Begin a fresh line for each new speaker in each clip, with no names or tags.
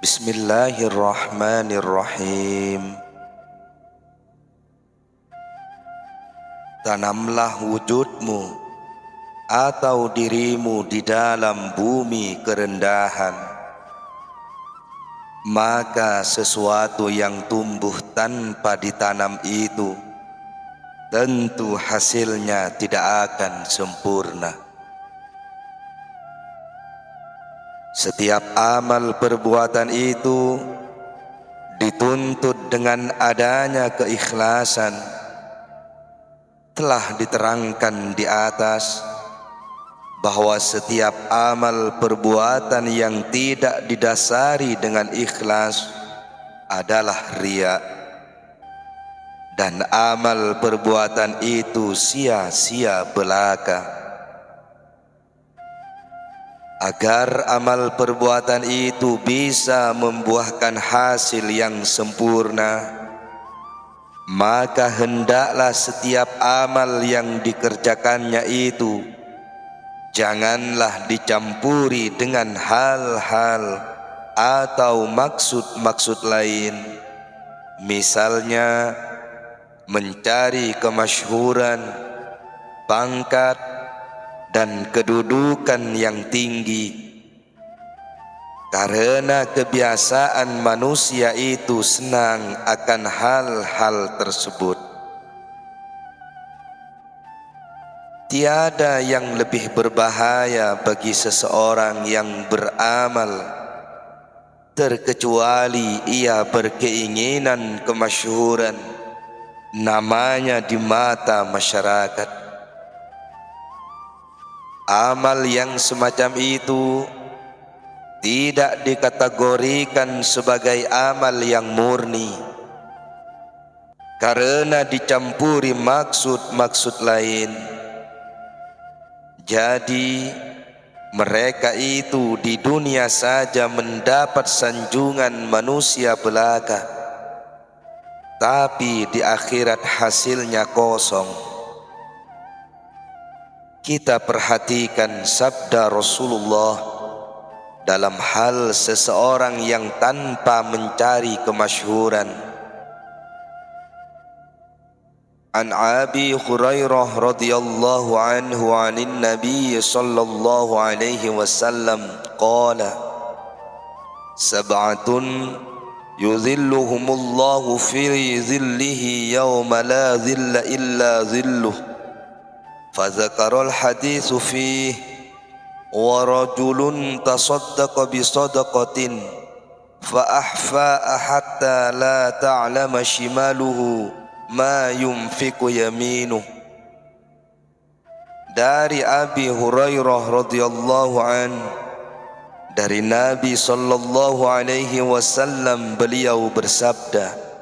Bismillahirrahmanirrahim. Tanamlah wujudmu atau dirimu di dalam bumi kerendahan, maka sesuatu yang tumbuh tanpa ditanam itu tentu hasilnya tidak akan sempurna. Setiap amal perbuatan itu dituntut dengan adanya keikhlasan. Telah diterangkan di atas bahwa setiap amal perbuatan yang tidak didasari dengan ikhlas adalah riya, dan amal perbuatan itu sia-sia belaka. Agar amal perbuatan itu bisa membuahkan hasil yang sempurna, maka hendaklah setiap amal yang dikerjakannya itu janganlah dicampuri dengan hal-hal atau maksud-maksud lain, misalnya mencari kemasyhuran, pangkat, dan kedudukan yang tinggi, karena kebiasaan manusia itu senang akan hal-hal tersebut. Tiada yang lebih berbahaya bagi seseorang yang beramal terkecuali ia berkeinginan kemasyhuran, namanya di mata masyarakat. Amal yang semacam itu tidak dikategorikan sebagai amal yang murni, karena dicampuri maksud-maksud lain. Jadi mereka itu di dunia saja mendapat sanjungan manusia belaka, tapi di akhirat hasilnya kosong. Kita perhatikan sabda Rasulullah dalam hal seseorang yang tanpa mencari kemasyhuran. An Abi Hurairah radhiyallahu anhu anin Nabi sallallahu alaihi wasallam qala: Sab'atun yudhilluhumullahu fi dhillihi yawma la dhilla illa dhilluh. Fadzakarul haditsu fihi wa rajulun tasaddaqa bi sadaqatin fa ahfa'a hatta la ta'lama shimaluhu ma yunfiqu yaminuh. Dari Abi Hurairah radhiyallahu anhu, dari Nabi sallallahu alaihi wasallam, beliau bersabda,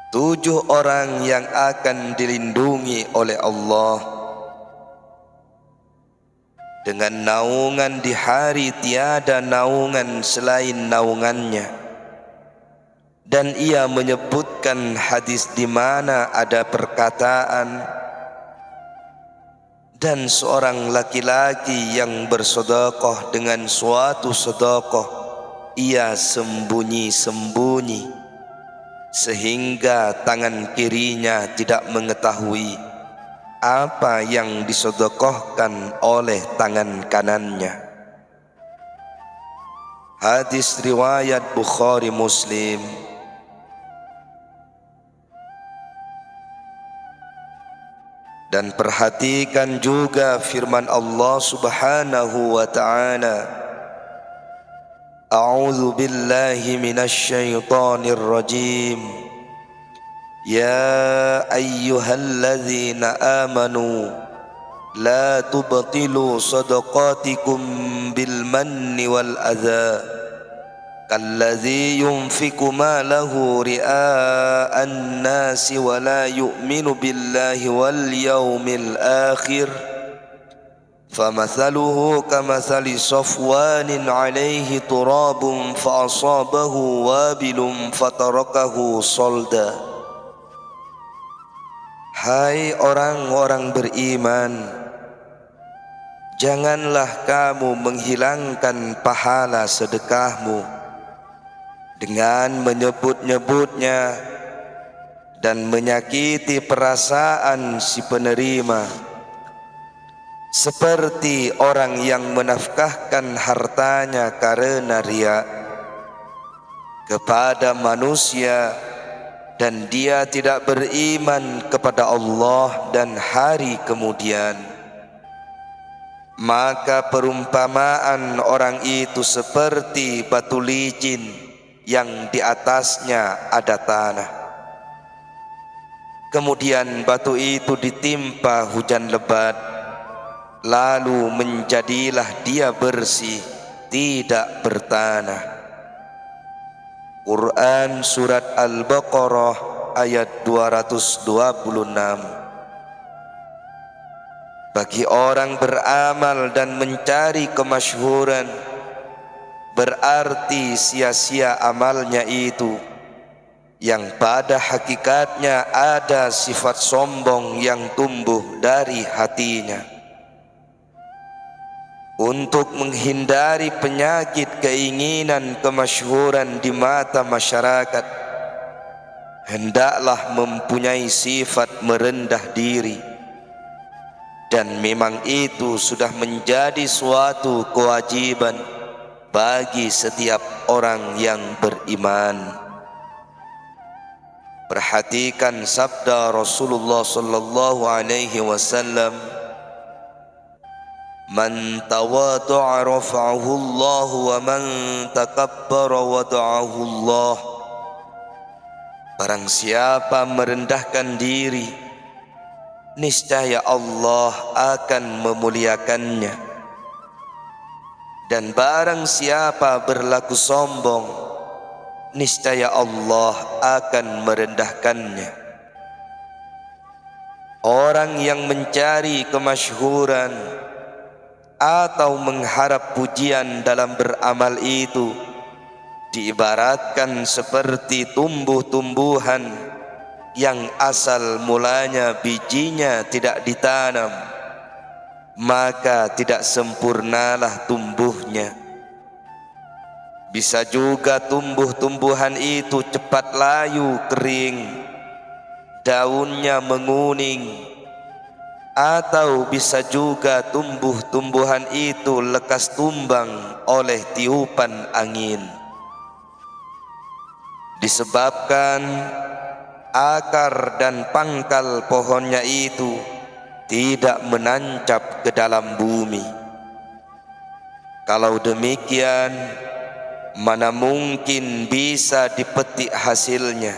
7 orang yang akan dilindungi oleh Allah dengan naungan di hari tiada naungan selain naungannya. Dan ia menyebutkan hadis di mana ada perkataan, dan seorang laki-laki yang bersedekah dengan suatu sedekah, ia sembunyi-sembunyi sehingga tangan kirinya tidak mengetahui apa yang disedekahkan oleh tangan kanannya. Hadis riwayat Bukhari Muslim. Dan perhatikan juga firman Allah Subhanahu wa ta'ala, A'udzu billahi minasy syaithanir rajim. Ya ayyuhalladzina amanu la tubtilu shadaqatikum bil manni wal adza kalladzi yunfiqu malahu ria'an nasi wa la yu'minu billahi wal yawmil akhir. فَمَثَلُهُ كَمَثَلِ صَفْوَانٍ عَلَيْهِ تُرَابٌ فَأَصَابَهُ وَابِلٌ فَتَرَكَهُ صَلْدًا. Hai orang-orang beriman, Janganlah kamu menghilangkan pahala sedekahmu dengan menyebut-nyebutnya dan menyakiti perasaan si penerima, seperti orang yang menafkahkan hartanya karena riya kepada manusia dan dia tidak beriman kepada Allah dan hari kemudian. Maka perumpamaan orang itu seperti batu licin yang di atasnya ada tanah. Kemudian batu itu ditimpa hujan lebat, lalu menjadilah dia bersih, tidak bertanah. Quran Surat Al-Baqarah ayat 226. Bagi orang beramal dan mencari kemasyhuran, berarti sia-sia amalnya itu, yang pada hakikatnya ada sifat sombong yang tumbuh dari hatinya. Untuk menghindari penyakit keinginan kemasyhuran di mata masyarakat, hendaklah mempunyai sifat merendah diri. Dan memang itu sudah menjadi suatu kewajiban bagi setiap orang yang beriman. Perhatikan sabda Rasulullah sallallahu alaihi wasallam, "Man tawaddu'a rafa'ahu Allah wa man takabbara wada'ahu Allah." Barang siapa merendahkan diri, niscaya Allah akan memuliakannya. Dan barang siapa berlaku sombong, niscaya Allah akan merendahkannya. Orang yang mencari kemasyhuran atau mengharap pujian dalam beramal itu diibaratkan seperti tumbuh-tumbuhan yang asal mulanya bijinya tidak ditanam, maka tidak sempurnalah tumbuhnya. Bisa juga tumbuh-tumbuhan itu cepat layu kering, daunnya menguning, atau bisa juga tumbuh-tumbuhan itu lekas tumbang oleh tiupan angin. Disebabkan akar dan pangkal pohonnya itu tidak menancap ke dalam bumi. Kalau demikian, mana mungkin bisa dipetik hasilnya.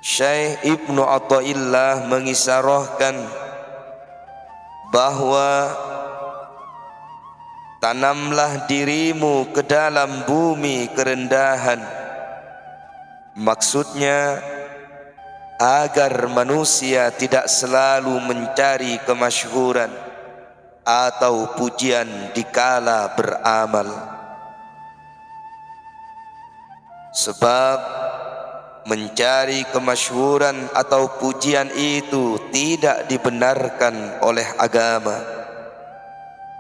Syekh Ibnu Athaillah mengisyaratkan bahwa tanamlah dirimu ke dalam bumi kerendahan. Maksudnya agar manusia tidak selalu mencari kemasyhuran atau pujian dikala beramal. Sebab mencari kemasyhuran atau pujian itu tidak dibenarkan oleh agama,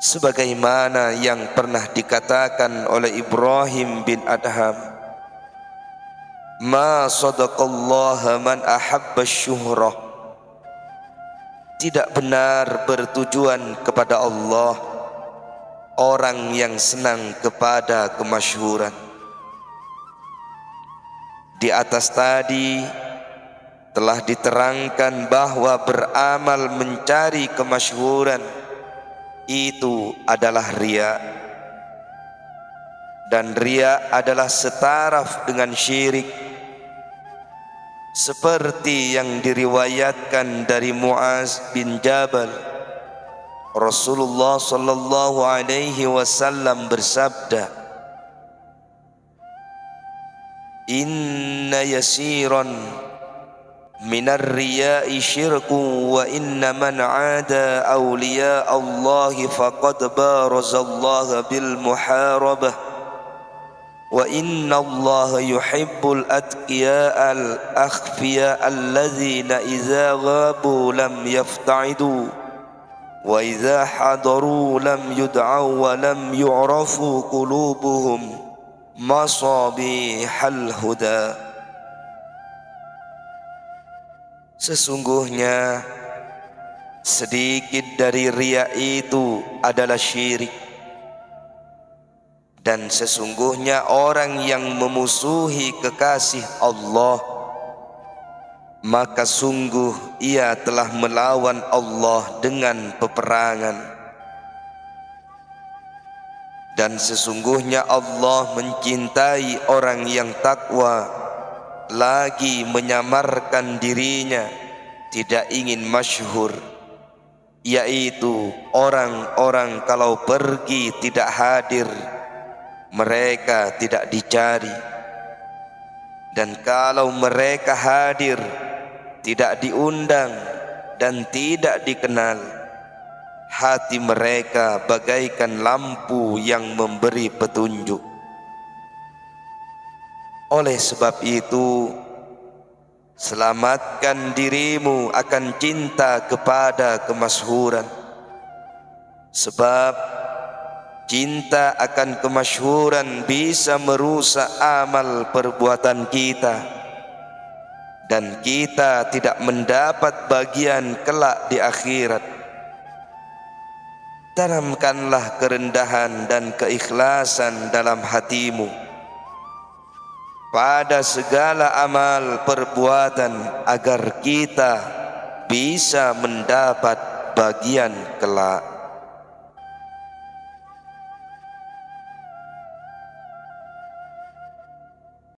sebagaimana yang pernah dikatakan oleh Ibrahim bin Adham, "Ma sadaqallaha man ahabba syuhrah." Tidak benar bertujuan kepada Allah orang yang senang kepada kemasyhuran. Di atas tadi telah diterangkan bahwa beramal mencari kemasyhuran itu adalah riya, dan riya adalah setaraf dengan syirik, seperti yang diriwayatkan dari Muaz bin Jabal. Rasulullah sallallahu alaihi wasallam bersabda, "Inna yasiran minar riya'i syirku wa inna man 'ada awliya Allah faqad barazallaha bil muharabah. Wa inna Allah yuhibbul atqiya al-akhfiya alladzina idza ghabu lam yafta'idu wa idza hadaru lam yud'au wa lam yu'rafu qulubuhum masabihal huda. Sesungguhnya sedikit dari riya itu adalah syirik, dan sesungguhnya orang yang memusuhi kekasih Allah, maka sungguh ia telah melawan Allah dengan peperangan. Dan sesungguhnya Allah mencintai orang yang takwa, lagi menyamarkan dirinya, tidak ingin masyhur, yaitu orang-orang kalau pergi tidak hadir, mereka tidak dicari, dan kalau mereka hadir tidak diundang dan tidak dikenal. Hati mereka bagaikan lampu yang memberi petunjuk. Oleh sebab itu, selamatkan dirimu akan cinta kepada kemasyhuran, sebab cinta akan kemasyhuran bisa merusak amal perbuatan kita, dan kita tidak mendapat bagian kelak di akhirat. Tanamkanlah kerendahan dan keikhlasan dalam hatimu pada segala amal perbuatan, agar kita bisa mendapat bagian kelak.